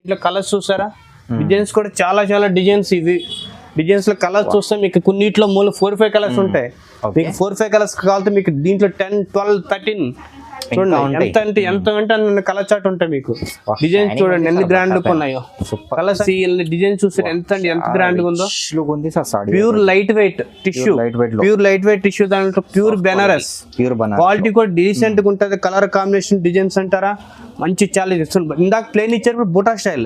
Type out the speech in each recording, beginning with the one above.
ఇట్లా కలర్స్ చూసారా, డిజైన్స్ కూడా చాలా చాలా డిజైన్స్. ఇవి డిజైన్స్ లో కలర్స్ చూస్తే మీకు కొన్నిట్లో 4-5 కలర్స్ ఉంటాయి. మీకు 4-5 కలర్స్ కావాలంటే మీకు దీంట్లో 10, 12, 13 చూడండి ఎంత అంటే కలర్ చార్ట్ ఉంటాయి. మీకు డిజైన్ చూడండి ఎన్ని గ్రాండ్ లుక్ ఉన్నాయో. కలర్స్ డిజైన్ చూస్తే ఎంత గ్రాండ్ ఉందో. ప్యూర్ లైట్ వెయిట్ టిష్యూ, దాంట్లో ప్యూర్ బెనారస్, క్వాలిటీ కూడా డీసెంట్ గా ఉంటది. కలర్ కాంబినేషన్ డిజైన్స్ అంటారా మంచి చాలా ఇందాక ప్లేన్ ఇచ్చారు, బూటా స్టైల్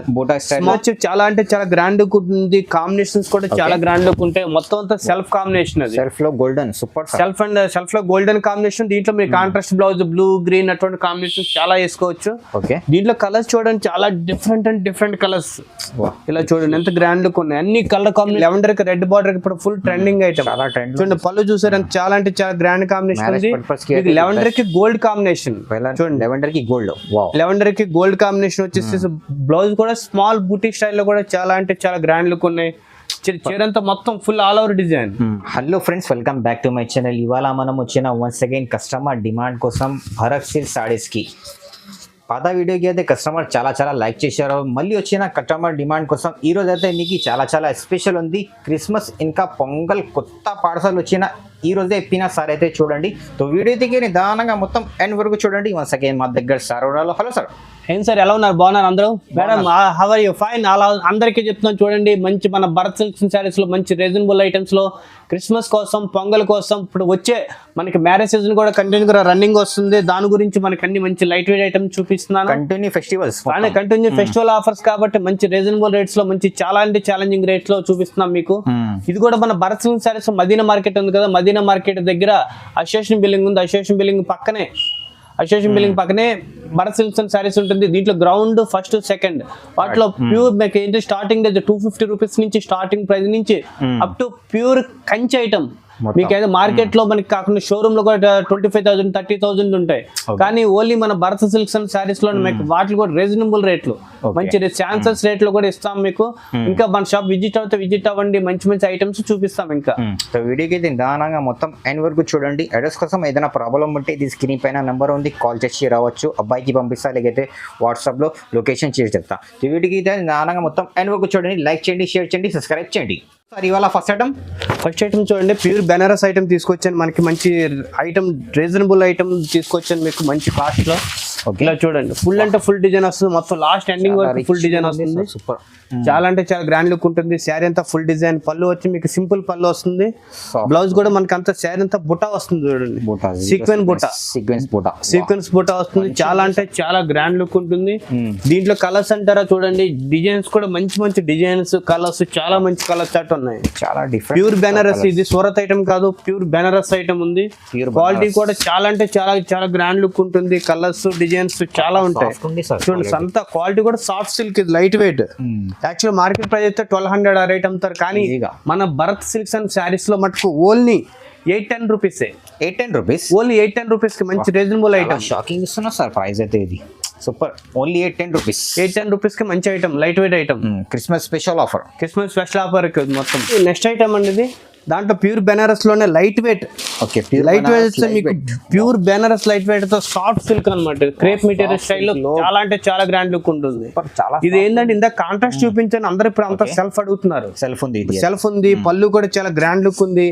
చాలా అంటే చాలా గ్రాండ్ ఉంది. కాంబినేషన్స్ కూడా చాలా గ్రాండ్ లుక్ ఉంటాయి. మొత్తం అంతా సెల్ఫ్ కాంబినేషన్, సెల్ఫ్ లో గోల్డెన్ సూపర్ సెల్ఫ్ లో గోల్డెన్ కాంబినేషన్. దీంట్లో మీరు కాంట్రాస్ట్ బ్లౌజ్ బ్లూ గ్రీన్ అటువంటి కాంబినేషన్ చాలా వేసుకోవచ్చు. దీంట్లో కలర్స్ చూడండి చాలా డిఫరెంట్ కలర్స్. ఇలా చూడండి ఎంత గ్రాండ్ లుక్ ఉన్నాయి. అన్ని కలర్ కాంబినేషన్. లెవెండర్ కి రెడ్ బార్డర్ ఇప్పుడు ఫుల్ ట్రెండింగ్ ఐటమ్. చూడండి పళ్ళు చూసారు చాలా అంటే చాలా గ్రాండ్ కాంబినేషన్ ఉంది. లెవెండర్ కి గోల్డ్ కాంబినేషన్ చూడండి. లెవెండర్ కి గోల్డ్ కాంబినేషన్ వచ్చేసి బ్లౌజ్ కూడా స్మాల్ బూటిక్ స్టైల్ లో కూడా చాలా అంటే చాలా గ్రాండ్ లుక్ ఉన్నాయి. చీరంతా మొత్తం full all over design. Hello friends, welcome back to my channel. ఇవాళ మనం వచ్చిన వన్స్ అగైన్ కస్టమర్ డిమాండ్ కోసం భరత్ సిల్క్ సారీస్ కి. పాత వీడియోకి అయితే కస్టమర్ చాలా లైక్ చేశారు. మళ్ళీ వచ్చిన కస్టమర్ డిమాండ్ కోసం ఈ రోజు అయితే మీకు చాలా స్పెషల్ ఉంది. క్రిస్మస్ ఇంకా పొంగల్ కొత్త పార్సల్ వచ్చిన ఈ రోజే ఇప్పిన సార్ అయితే చూడండి. సో వీడియో దిగి నిదానంగా మొత్తం ఎండ్ వరకు చూడండి. వన్స్ అగైన్ మా దగ్గర సార్ ఉన్నారు. Hello sir. ఏం సార్ ఎలా ఉన్నారు? బాగున్నారు అందరూ? Madam how are you? Fine. అలా అందరికీ చెప్తున్నాను చూడండి, మంచి మన భరత్ సిల్క్ సారీస్ లో మంచి రీజనబుల్ ఐటమ్స్ లో క్రిస్మస్ కోసం పొంగల్ కోసం ఇప్పుడు వచ్చే మనకి మ్యారేజ్ సీజన్ కూడా కంటిన్యూగా రన్నింగ్ వస్తుంది. దాని గురించి మనకి అన్ని మంచి లైట్ వెయిట్ ఐటమ్స్ చూపిస్తున్నాను. కంటిన్యూ ఫెస్టివల్ ఆఫర్స్ కాబట్టి మంచి రీజనబుల్ రేట్స్ లో మంచి చాలా అంటే ఛాలెంజింగ్ రేట్స్ లో చూపిస్తున్నాం మీకు. ఇది కూడా మన భరత్ సిల్క్ సారీస్ మదీనా మార్కెట్ ఉంది కదా, మదీనా మార్కెట్ దగ్గర అసోసియేషన్ బిల్డింగ్ ఉంది. అసోసియేషన్ బిల్డింగ్ పక్కనే భరత్ సిల్క్స్ అండ్ సారీస్ ఉంటుంది. దీంట్లో గ్రౌండ్ ఫస్ట్ సెకండ్ వాటిలో ప్యూర్ మీకు ఏంటి స్టార్టింగ్ 250 రూపీస్ నుంచి స్టార్టింగ్ ప్రైస్ నుంచి up to pure Kanchi item. మీకైతే మార్కెట్ లో మనకి కాకుండా షోరూమ్ లో కూడా 25,000, 30,000 ఉంటాయి. కానీ ఓన్లీ మన భరత్ సిల్క్స్ అండ్ సారీస్ లో మీకు వాటిలో కూడా రీజనబుల్ రేట్లు, మంచి ఛాన్సెస్ రేట్లు కూడా ఇస్తాం మీకు. ఇంకా మన షాప్ విజిట్ అవ్వండి, మంచి ఐటమ్స్ చూపిస్తాం. ఇంకా వీడియోకి నిదానంగా మొత్తం ఎండ్ వరకు చూడండి. అడ్రస్ కోసం ఏదైనా ప్రాబ్లం ఉంటే ఇది స్క్రీన్ పైన నెంబర్ ఉంది, కాల్ చేసి రావచ్చు. అబ్బాయికి పంపిస్తా, లేకపోతే వాట్సాప్ లో లొకేషన్ చేసి చెప్తా. వీడియోకి నిదానంగా మొత్తం ఎండ్ వరకు చూడండి. లైక్ చేయండి, షేర్ చేయండి, సబ్స్క్రైబ్ చేయండి. సార్ ఇవాళ ఫస్ట్ ఐటమ్ చూడండి, ప్యూర్ బెనారస్ ఐటమ్ తీసుకొచ్చాను. మనకి మంచి ఐటమ్, రీజనబుల్ ఐటమ్ తీసుకొచ్చాను మీకు మంచి కాస్ట్ లో. ఇలా చూడండి ఫుల్ అంటే ఫుల్ డిజైన్ వస్తుంది. మొత్తం లాస్ట్ ఎండింగ్ వరకు ఫుల్ డిజైన్ వస్తుంది. సూపర్, చాలా అంటే చాలా గ్రాండ్ లుక్ ఉంటుంది. శారీ అంతా ఫుల్ డిజైన్, పళ్ళు వచ్చి మీకు సింపుల్ పళ్ళు వస్తుంది. బ్లౌజ్ కూడా మనకి అంత శారీ అంతా బుట్ట వస్తుంది చూడండి, సీక్వెన్స్ బుట్ట వస్తుంది. చాలా అంటే చాలా గ్రాండ్ లుక్ ఉంటుంది. దీంట్లో కలర్స్ అంటారా చూడండి, డిజైన్స్ కూడా మంచి డిజైన్స్, కలర్స్ చాలా మంచి కలర్స్ చాట్ ఉన్నాయి. చాలా డిఫరెంట్ ప్యూర్ బెనారస్. ఇది సూరత్ ఐటమ్ కాదు, ప్యూర్ బెనారస్ ఐటమ్ ఉంది. క్వాలిటీ కూడా చాలా అంటే చాలా గ్రాండ్ లుక్ ఉంటుంది. కలర్స్ డిజైన్స్ చాలా ఉంటాయి చూడండి. అంత క్వాలిటీ కూడా సాఫ్ట్ సిల్క్, ఇది light weight. Actual market price అయితే 1200 ఆ రేట్ అమ్ముతారు. కానీ మన భరత్ సిల్క్స్ అండ్ శారీస్ లో మటుకు ఓన్లీ 810 రూపీస్. ఓన్లీ 810 రూపీస్ కి మంచి రీజనబుల్ ఐటమ్. షాకింగ్ ఇస్తున్నా సార్ ప్రైస్ అయితే. ఇది సూపర్, ఓన్లీ 810 రూపీస్ కి మంచి item, light weight item. Christmas special offer మొత్తం. నెక్స్ట్ ఐటమ్ అండి, దాంట్లో ప్యూర్ బెనారస్ లోనే లైట్ వెయిట్. లైట్ వెయిట్ మీకు ప్యూర్ బెనారస్ లైట్ వెయిట్ తో సాఫ్ట్ సిల్క్ అనమాట. క్రేప్ మెటీరియల్ స్టైల్లో చాలా అంటే చాలా గ్రాండ్ లుక్ ఉంటుంది. ఇది ఏంటంటే ఇంత కాంట్రాస్ట్ చూపించాను, అందరు ఇప్పుడు అంతా సెల్ఫ్ అడుగుతున్నారు. సెల్ఫ్ ఉంది, పళ్ళు కూడా చాలా గ్రాండ్ లుక్ ఉంది.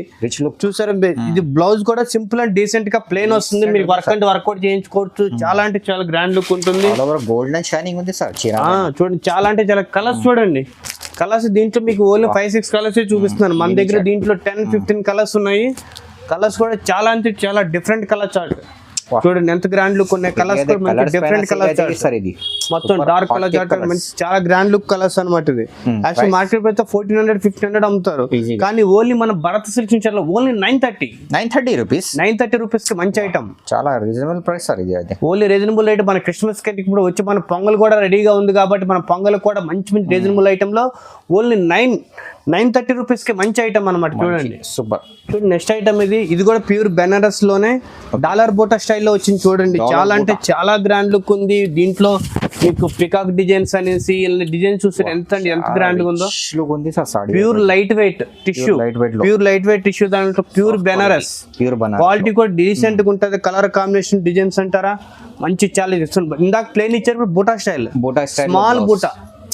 చూసారు, ఇది బ్లౌజ్ కూడా సింపుల్ అండ్ డీసెంట్ గా ప్లేన్ వస్తుంది. మీరు వర్కౌట్ చేయించుకోవచ్చు. చాలా అంటే చాలా గ్రాండ్ లుక్ ఉంటుంది. గోల్డెన్ షైనింగ్ ఉంది సార్. చూడండి చాలా అంటే చాలా కలర్స్ చూడండి. కలర్స్ దీంట్లో మీకు ఓన్లీ 5-6 కలర్స్ చూపిస్తున్నాను. మన దగ్గర దీంట్లో 10-15 కలర్స్ ఉన్నాయి. కలర్స్ కూడా చాలా అంటే చాలా డిఫరెంట్ కలర్ చార్ట్ చూడండి, ఎంత గ్రాండ్ లుక్ ఉన్నాయి. కలర్స్ కూడా డిఫరెంట్ కలర్ చార్ట్, మొత్తం డార్క్ కలర్ చార్ట్, మంచి చాలా గ్రాండ్ లుక్ కలర్స్ అనమాట. ఇది యాక్చువల్ మార్కెట్ అయితే 1400-1500 అమ్ముతారు. కానీ ఓన్లీ మన భరత్ సిల్క్ నుంచి ఓన్లీ 930 రూపీస్ కి మంచి ఐటమ్. చాలా రీజనబుల్ ప్రైస్ సార్ ఇది. Only reasonable item. మన క్రిస్మస్ కి ఇప్పుడు వచ్చి మన పొంగల్ కూడా రెడీగా ఉంది కాబట్టి మన పొంగల్ కూడా మంచి రీజనబుల్ ఐటమ్ లో ఓన్లీ 930 రూపీస్ కి మంచి ఐటమ్ అనమాట. చూడండి సూపర్. చూడండి నెక్స్ట్ ఐటమ్ ఇది కూడా ప్యూర్ బెనారస్ లోనే డాలర్ బోటా స్టైల్లో వచ్చింది చూడండి. చాలా అంటే చాలా గ్రాండ్ లుక్ ఉంది. దీంట్లో మీకు పికాక్ డిజైన్స్ అనేసి డిజైన్ చూస్తే ఎంత గ్రాండ్ ఉందో. ప్యూర్ లైట్ వెయిట్ టిష్యూ, దాంట్లో ప్యూర్ బెనారస్, క్వాలిటీ కూడా డీసెంట్ గా ఉంటది. కలర్ కాంబినేషన్ డిజైన్స్ అంటారా మంచి చాలా ఇందాక ప్లేన్ ఇచ్చారు, బూటా స్టైల్, స్మాల్ బూటా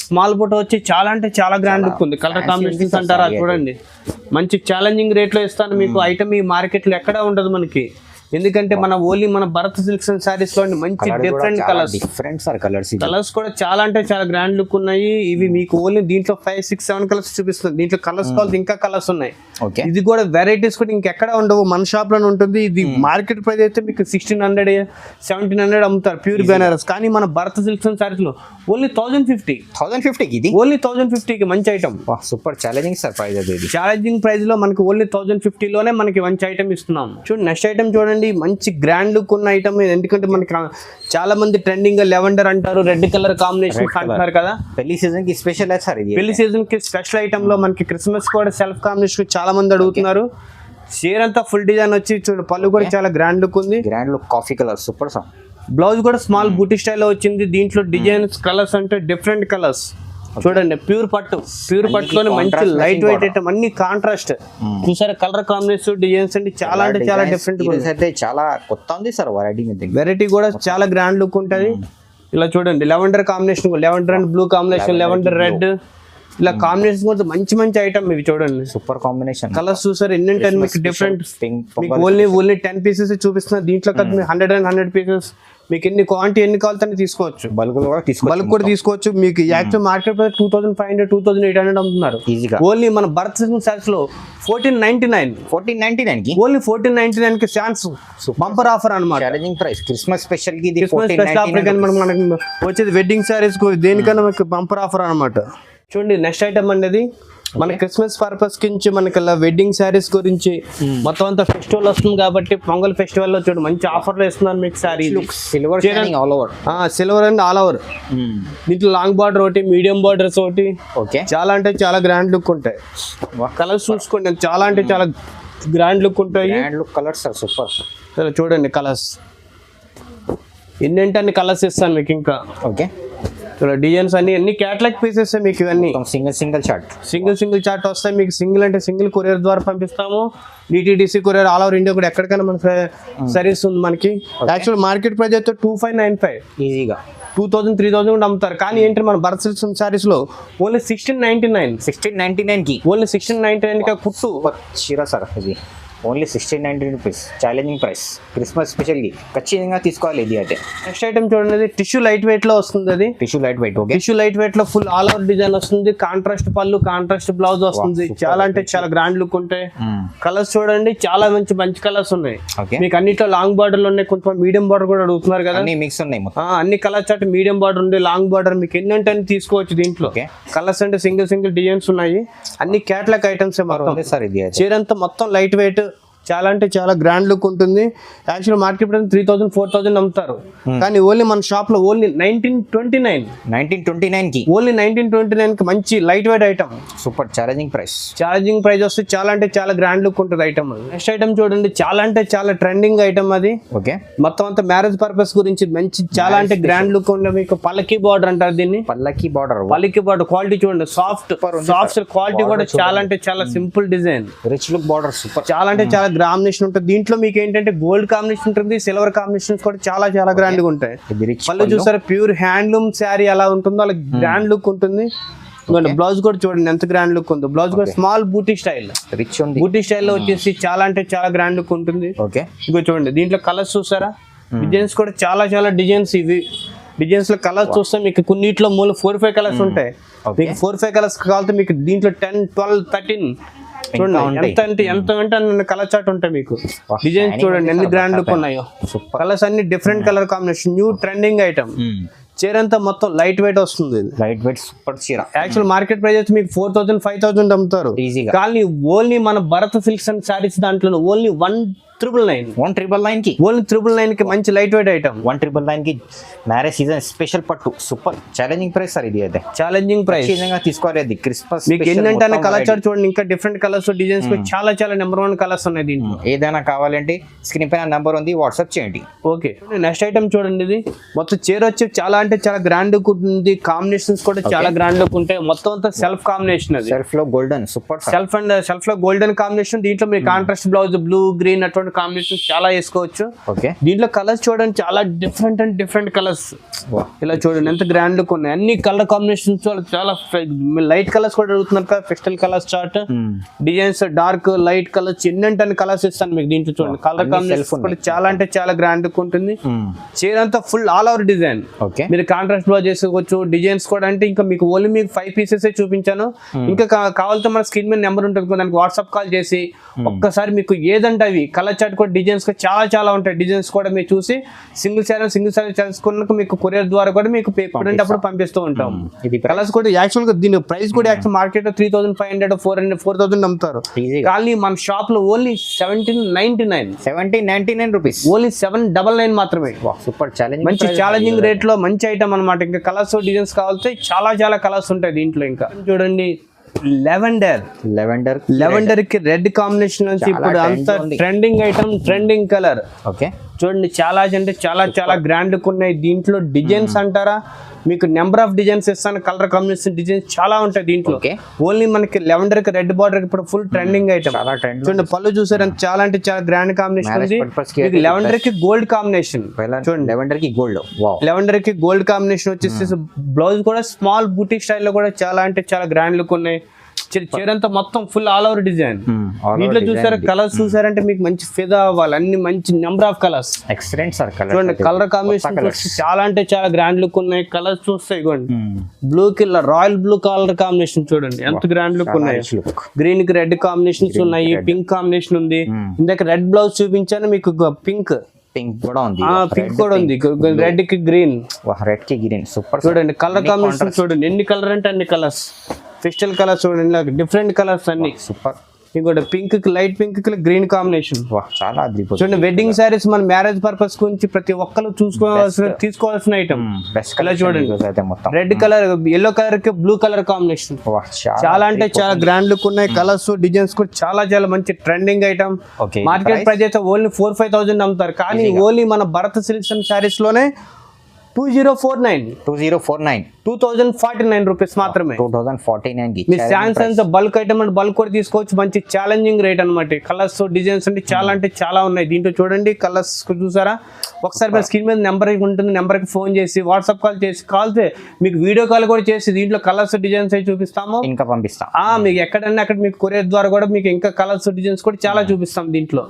స్మాల్ బుట్ట వచ్చి చాలా అంటే చాలా గ్రాండ్ లుక్ ఉంది. కలర్ కాంబినేషన్స్ అంటారా చూడండి, మంచి ఛాలెంజింగ్ రేట్ లో ఇస్తాను మీకు. ఐటమ్ ఈ మార్కెట్ లో ఎక్కడా ఉండదు మనకి, ఎందుకంటే మన ఓన్లీ మన భరత్ సిల్క్స్ అండ్ సారీస్ లో మంచి డిఫరెంట్ కలర్స్ కూడా చాలా అంటే చాలా గ్రాండ్ లుక్ ఉన్నాయి. ఇవి మీకు ఓన్లీ దీంట్లో 5, 6, 7 కలర్స్ చూపిస్తుంది. దీంట్లో కలర్స్ కావాలి ఇంకా కలర్స్ ఉన్నాయి. ఇది కూడా వెరైటీస్ కూడా ఇంకెక్కడ ఉండవు, మన షాప్ లోనే ఉంటుంది. ఇది మార్కెట్ ప్రైస్ అయితే మీకు 1600, 1700 అమ్ముతారు ప్యూర్ బెనారస్. కానీ మన భరత్ సిల్క్స్ అండ్ సారీస్ లో ఓన్లీ 1050 ఇది ఓన్లీ 1050 కి మంచి item. Super challenging sir price అది. ఛాలెంజింగ్ ప్రైస్ లో మనకి ఓన్లీ 1050 లోనే మనకి మంచి ఐటమ్ ఇస్తున్నాం. చూడండి నెక్స్ట్ ఐటమ్ చూడండి, మంచి గ్రాండ్ లుక్ ఉన్న ఐటమ్. ఎందుకంటే మనకి చాలా మంది ట్రెండింగ్ లెవెండర్ అంటారు, రెడ్ కలర్ కాంబినేషన్ అంటున్నారు కదా. పెళ్లి సీజన్ కి స్పెషల్ సార్ ఇది. పెళ్లి సీజన్ కి స్పెషల్ ఐటమ్ లో మనకి క్రిస్మస్ కూడా సెల్ఫ్ కాంబినేషన్ చాలా మంది అడుగుతున్నారు. షేర్ అంతా ఫుల్ డిజైన్ వచ్చి చూడండి, పళ్ళు కూడా చాలా గ్రాండ్ లుక్ ఉంది. Grand look coffee colour super sir. Blouse కూడా స్మాల్ బూటీ స్టైల్ లో వచ్చింది. దీంట్లో డిజైన్స్ కలర్స్ అంటే డిఫరెంట్ కలర్స్ చూడండి. ప్యూర్ పట్టులోనే మంచి లైట్ వెయిట్ ఐటమ్, అన్ని కాంట్రాస్ట్. చూసారా కలర్ కాంబినేషన్ డిజైన్స్ అండి, చాలా అంటే చాలా డిఫరెంట్. అయితే చాలా కొత్త ఉంది సార్ వెరైటీ కూడా చాలా గ్రాండ్ లుక్ ఉంటది. ఇలా చూడండి lavender combination, lavender and blue combination, lavender red, ఇలా కాంబినేషన్ కూడా మంచి మంచి ఐటమ్. ఇవి చూడండి సూపర్ కాంబినేషన్ కలర్స్ చూసారు ఎన్ని మీకు డిఫరెంట్. మీకు ఓన్లీ 10 పీసెస్ చూపిస్తున్నా. దీంట్లో కదా మీకు 100 పీసెస్, మీకు ఎన్ని క్వాంటిటీ ఎన్ని కావాలంటే తీసుకోవచ్చు. బల్క్ కూడా తీసుకోవచ్చు. మీకు యాక్చువల్ మార్కెట్ ప్రైస్ 2500, 2800 అమ్ముతున్నారు ఓన్లీ మన భరత్ సారీస్ లో 1499 కి ఓన్లీ 1499 కి ఛాన్స్ బంపర్ ఆఫర్ అన్నమాట. ఛాలెంజింగ్ ప్రైస్ క్రిస్మస్ స్పెషల్ కి ఇది మనకి వచ్చేది వెడ్డింగ్ సారీస్ దేనికన్నా మనకి బంపర్ ఆఫర్ అన్నమాట. చూడండి నెక్స్ట్ ఐటమ్ అనేది మన క్రిస్మస్ పర్పస్ కించి మనకి వెడ్డింగ్ శారీస్ గురించి మొత్తం అంతా ఫెస్టివల్ వస్తుంది కాబట్టి పొంగల్ ఫెస్టివల్ లో చూడండి మంచి ఆఫర్లు ఇస్తున్నారు మీకు. Sorry silver and all over. దీంట్లో లాంగ్ బార్డర్ ఒకటి, మీడియం బార్డర్స్ ఒకటి, చాలా అంటే చాలా గ్రాండ్ లుక్ ఉంటాయి. కలర్స్ చూసుకోండి, చాలా అంటే చాలా గ్రాండ్ లుక్ ఉంటాయి. Colours super. చూడండి కలర్స్ ఎన్ని కలర్స్ ఇస్తాను మీకు. ఇంకా డిజైన్స్ అన్ని క్యాటలాగ్ పీసెస్ మీకు. ఇవన్నీ సింగిల్ చార్ట్ వస్తాయి మీకు. సింగిల్ అంటే సింగిల్ కొరియర్ ద్వారా పంపిస్తాము. DTDC courier all over India కూడా ఎక్కడికైనా మన సర్వీస్ ఉంది మనకి. యాక్చువల్ మార్కెట్ ప్రైస్ అయితే 2595 ఈజీగా 2000, 3000 కూడా అమ్ముతారు. కానీ ఏంటి మన భరత్ సిల్క్స్ సారీస్ లో ఓన్లీ 1699 కి ఓన్లీ 1699 కి కుట్టు చీర సార్. ఇది only 1690 rupees. Challenging price Christmas special కి ఖచ్చితంగా తీసుకోవాలి. ఇది అయితే నెక్స్ట్ ఐటమ్ చూడండి, టిష్యూ లైట్ వెయిట్ లో వస్తుంది. అది టిష్యూ లైట్ వెయిట్ లో ఫుల్ ఆల్ ఓవర్ డిజైన్ వస్తుంది. కాంట్రాస్ట్ పళ్ళు, కాంట్రాస్ట్ బ్లౌజ్ వస్తుంది. చాలా అంటే చాలా గ్రాండ్ లుక్ ఉంటాయి. కలర్స్ చూడండి చాలా మంచి కలర్స్ ఉన్నాయి మీకు. అన్నిట్లో లాంగ్ బార్డర్ లో ఉన్నాయి, కొంచెం మీడియం బార్డర్ కూడా అడుగుతున్నారు కదా. మిక్స్ ఉన్నాయి అన్ని కలర్స్ అంటే మీడియం బార్డర్ ఉంది, లాంగ్ బార్డర్ మీకు ఎన్ని అంటే తీసుకోవచ్చు. దీంట్లో కలర్స్ అంటే సింగిల్ డిజైన్స్ ఉన్నాయి. అన్ని క్యాటలాగ్ ఐటమ్స్ చీర అంతా మొత్తం లైట్ వెయిట్, చాలా అంటే చాలా గ్రాండ్ లుక్ ఉంటుంది. యాక్చువల్ మార్కెట్ ప్రైస్ 3000, 4000 అమ్ముతారు. కానీ ఓన్లీ మన షాప్ లో ఓన్లీ 1929 కి ఓన్లీ 1929 కి మంచి light weight item. Super challenging price వస్తే చాలా అంటే చాలా గ్రాండ్ లుక్ ఉంటుంది ఐటమ్. నెక్స్ట్ ఐటమ్ చూడండి, చాలా అంటే చాలా ట్రెండింగ్ ఐటమ్. అది మొత్తం అంతా మ్యారేజ్ పర్పస్ గురించి మంచి చాలా అంటే గ్రాండ్ లుక్ ఉండే మీకు. పల్లకి బార్డర్ అంటారు దీన్ని. పల్లకి బార్డర్ క్వాలిటీ చూడండి, సాఫ్ట్ క్వాలిటీ కూడా చాలా అంటే చాలా simple design, rich look border. Super చాలా అంటే చాలా కాంబినేషన్ ఉంటుంది. దీంట్లో మీకు ఏంటంటే గోల్డ్ కాంబినేషన్ ఉంటుంది, సిల్వర్ కాంబినేషన్స్ కూడా చాలా చాలా గ్రాండ్ గా ఉంటాయి. పళ్ళు చూసారా ప్యూర్ హ్యాండ్లూమ్ శారీ ఎలా ఉంటుందో అలా గ్రాండ్ లుక్ ఉంటుంది. బ్లౌజ్ కూడా చూడండి ఎంత గ్రాండ్ లుక్ ఉందో. బ్లౌజ్ కూడా స్మాల్ బూటీ స్టైల్, బూటీ స్టైల్ లో వచ్చేసి చాలా అంటే చాలా గ్రాండ్ లుక్ ఉంటుంది. ఇంకో చూడండి దీంట్లో కలర్స్ చూసారా, డిజైన్స్ కూడా చాలా చాలా డిజైన్స్. ఇవి డిజైన్స్ లో కలర్స్ చూస్తే మీకు కొన్నిట్లో 4-5 కలర్స్ ఉంటాయి. మీకు 4-5 కలర్స్ కావాలంటే మీకు దీంట్లో 10, 12, 13 చూడండి ఎంత అంటే కలర్ చార్ట్ ఉంటాయి మీకు. డిజైన్స్ చూడండి ఎన్ని గ్రాండ్ లుక్ ఉన్నాయో. కలర్స్ అన్ని different colour combination, new trending item. చీర అంతా మొత్తం లైట్ వెయిట్ వస్తుంది. లైట్ వెయిట్ సూపర్ చీర. యాక్చువల్ మార్కెట్ ప్రైస్ అయితే మీకు 4000, 5000 అమ్ముతారు. కానీ ఓన్లీ మన భరత్ సిల్క్స్ అండ్ సారీస్ దాంట్లో ఓన్లీ 1999 కి ఓన్లీ 999 కి మంచి లైట్ వెయిట్ ఐటమ్. 1999 కి మ్యారేజ్ సీజన్ స్పెషల్ పట్టు. Super challenging price sir. ఇది అయితే ఛాలెంజింగ్ ప్రైస్ తీసుకోవాలి. క్రిస్మస్ మీకు ఏంటంటే కలర్ చార్ట్ చూడండి, ఇంకా డిఫరెంట్ కలర్స్ డిజైన్స్ చాలా చాలా నెంబర్ 1 కలర్స్ ఉన్నాయి దీంట్లో. ఏదైనా కావాలంటే స్క్రీన్ పైన నెంబర్ ఉంది, వాట్సాప్ చేయండి. ఓకే నెక్స్ట్ ఐటమ్ చూడండి, ఇది మొత్తం చీర వచ్చి చాలా అంటే చాలా గ్రాండ్ లుక్ ఉంటుంది. కాంబినేషన్స్ కూడా చాలా గ్రాండ్ లుక్ ఉంటాయి. మొత్తం అంతా సెల్ఫ్ కాంబినేషన్. అది సెల్ఫ్ లో గోల్డెన్ సూపర్. సెల్ఫ్ లో గోల్డెన్ కాంబినేషన్. దీంట్లో మీకు కాంట్రాస్ట్ బ్లౌజ్ బ్లూ గ్రీన్ అటువంటి కూడా కాంబినేషన్ చాలా వేసుకోవచ్చు. ఓకే, దీంట్లో కలర్స్ చూడండి చాలా డిఫరెంట్ కలర్స్. ఇలా చూడండి ఎంత గ్రాండ్ లుక్ ఉన్నాయి. అన్ని కలర్ కాంబినేషన్స్ చాలా లైట్ కలర్స్ కూడా అడుగుతున్నారు కదా, ఫెస్టల్ colours chart designs dark light colours ఎన్ని కలర్స్ ఇస్తాను మీకు. దీంట్లో చూడండి కలర్ కాంబినేషన్ కూడా చాలా అంటే చాలా గ్రాండ్ లుక్ ఉంటుంది. చీర అంతా full all over design. Okay, మీరు కాంట్రాస్ట్ బ్లౌజ్ చేసుకోవచ్చు. డిజైన్స్ కూడా అంటే ఇంకా మీకు ఓన్లీ మీకు 5 పీసెస్ చూపించాను. ఇంకా కావాలంటే మన స్క్రీన్ మీద నెంబర్ ఉంటుంది, దానికి వాట్సాప్ కాల్ చేసి ఒక్కసారి మీకు ఏదంటే అవి కలర్ చార్ట్ కూడా డిజైన్స్ చాలా ఉంటాయి. డిజైన్స్ కూడా మీరు చూసి సింగిల్ సారీ చేసుకున్నాక మీకు కొరియర్ ద్వారా కూడా మీకు ఎప్పుడంటే అప్పుడు పంపిస్తూ ఉంటాం. ఇది కలర్స్ కూడా యాక్చువల్ గా దీని ప్రైస్ కూడా యాక్చువల్ మార్కెట్ లో 3500 400 అమ్ముతారు. కానీ మన షాప్ లో ఓన్లీ 1799 రూపీస్, ఓన్లీ 799 మాత్రమే. సూపర్ ఛాలెంజ్, మంచి ఛాలెంజింగ్ రేట్ లో మంచి ఐటమ్ అన్నమాట. ఇంకా కలర్స్ డిజైన్స్ కావాల్సి చాలా కలర్స్ ఉంటాయి దీంట్లో. ఇంకా చూడండి లెవెండర్ కి రెడ్ కాంబినేషన్ నుంచి ఇప్పుడు అంత trending item, trending colour. Okay, చూడండి చాలా అంటే చాలా గ్రాండ్ ఉన్నాయి. దీంట్లో డిజైన్స్ అంటారా, మీకు నెంబర్ ఆఫ్ డిజైన్స్ ఇస్తాను. కలర్ కాంబినేషన్ డిజైన్స్ చాలా ఉంటాయి దీంట్లో. ఓన్లీ మనకి లెవెండర్ కి రెడ్ బార్డర్ ఇప్పుడు ఫుల్ ట్రెండింగ్ ఐటమ్. చూడండి పళ్ళు చూసారు చాలా అంటే చాలా గ్రాండ్ కాంబినేషన్ ఉంది. లెవెండర్ కి గోల్డ్ కాంబినేషన్ చూడండి. లెవెండర్ కి గోల్డ్ కాంబినేషన్ వచ్చేసి బ్లౌజ్ కూడా స్మాల్ బూటిక్ స్టైల్ లో కూడా చాలా అంటే చాలా గ్రాండ్ లుక్ ఉన్నాయి. చీరంతా మొత్తం ఫుల్ ఆల్ ఓవర్ డిజైన్. దీంట్లో చూసారా కలర్స్ చూసారంటే మీకు మంచి ఫిదా అవ్వాలి. అన్ని మంచి number of colours. Excellent sir. చూడండి కలర్ కాంబినేషన్ చాలా అంటే చాలా గ్రాండ్ లుక్ ఉన్నాయి. కలర్స్ చూస్తే ఇవ్వండి బ్లూ కి రాయల్ బ్లూ కలర్ కాంబినేషన్ చూడండి ఎంత గ్రాండ్ లుక్ ఉన్నాయి. గ్రీన్ కి రెడ్ కాంబినేషన్స్ ఉన్నాయి, పింక్ కాంబినేషన్ ఉంది. ఇందాక రెడ్ బ్లౌజ్ చూపించాను మీకు, పింక్ కూడా ఉంది, పింక్ కూడా ఉంది, రెడ్ కి గ్రీన్, సూపర్. చూడండి కలర్ కాంబినేషన్ చూడండి ఎన్ని కలర్ అంటే అన్ని కలర్స్. పిస్టల్ కలర్స్ చూడండి డిఫరెంట్ కలర్స్ అన్ని సూపర్. ఇంకోటి పింక్ కి లైట్ పింక్ కి గ్రీన్ కాంబినేషన్ చాలా చూడండి. వెడ్డింగ్ సారీస్ మన మ్యారేజ్ పర్పస్ గురించి ప్రతి ఒక్కరు తీసుకోవాల్సిన ఐటమ్. చూడండి రెడ్ కలర్ ఎల్లో కలర్ కి బ్లూ కలర్ కాంబినేషన్ చాలా అంటే చాలా గ్రాండ్ లుక్ ఉన్నాయి. కలర్స్ డిజైన్స్ కూడా చాలా మంచి ట్రెండింగ్ ఐటమ్. మార్కెట్ ప్రైస్ అయితే ఓన్లీ 4-5,000 అమ్ముతారు. కానీ ఓన్లీ మన భరత్ సిల్క్స్ అండ్ సారీస్ లోనే 2049 రూపీస్ మాత్రమే. 2049 మీ శాంసంగ్ బల్క్ ఐటమ్ అంటే బల్క్ కూడా తీసుకోవచ్చు. మంచి ఛాలెంజింగ్ రేట్ అనమాట. కలర్స్ డిజైన్స్ అంటే చాలా ఉన్నాయి దీంట్లో. చూడండి కలర్స్ చూసారా. ఒకసారి మన స్క్రీన్ మీద నెంబర్ ఉంటుంది, నెంబర్ కి ఫోన్ చేసి వాట్సాప్ కాల్ చేసి కాల్తే మీకు వీడియో కాల్ కూడా చేసి దీంట్లో కలర్స్ డిజైన్స్ అవి చూపిస్తాము, ఇంకా పంపిస్తాం. మీకు ఎక్కడన్నా అక్కడ మీకు కొరియర్ ద్వారా కూడా మీకు ఇంకా కలర్స్ డిజైన్స్ కూడా చాలా చూపిస్తాం దీంట్లో.